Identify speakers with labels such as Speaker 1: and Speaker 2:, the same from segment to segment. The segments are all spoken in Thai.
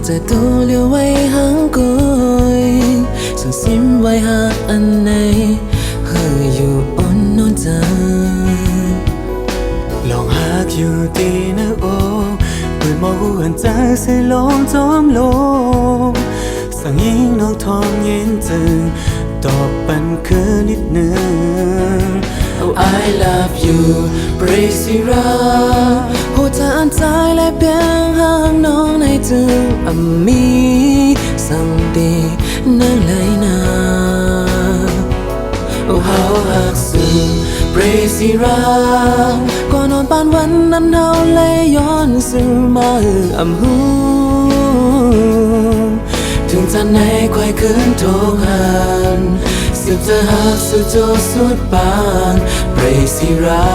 Speaker 1: จะตูเลี้ยวไว้หางกุยส่งซิมไว้หาอันไหนเฮืออยู่อ่อนนอนจังลองหากอยู่ตีนะโอเปิดมองหัวใจใส่ลมจอมลมสั่งยิงน้องทองเย็นจึงตอบปันคือนิดหนึ่ง Oh I love you เบรซิราหัวใจอันใจและเพียงห่างน้องในจึงมีสัมดีนั่งไหลนา Oh how หักสูเบรซิราก่อนนอนปานวันนั้นเฮาเลยย้อนสู่มาหูถึงจะไหนควายคืนโทหันสืบจะหักสุดโจสุดปานเบรซิรา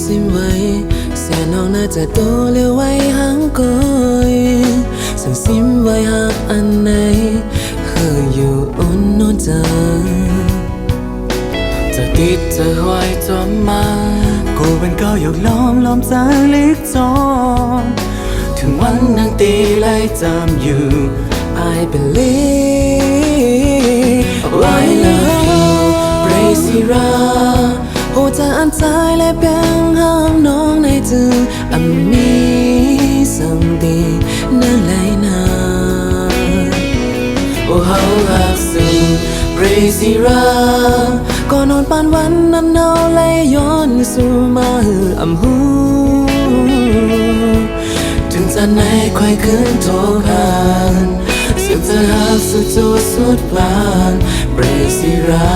Speaker 1: ซิมไว้เสียน้องน่าจะโตเลี้ยวไว้หางกุยสั่งซิมไว้หากอันไหนเฮืออยู่อ่อนนอนจังจะติดจะหอยจอมมากูเป็นก้าวหยกล้อมใจเล็กจอมถึงวันนางตีไล่จำอยู่ I believe oh I love you เบรซิราหัวใจอันใจและเพียงห่างน้องในจึงมีสัมดีนั่นไหลนาโอ้เฮาหักสู่เบรซิราก่อนนอนปานวันนั้นเฮาเลยย้อนสู่มาหูถึงจะไหนควายคืนโทหันสืบจะหักสุดโจสุดปานเบรซิรา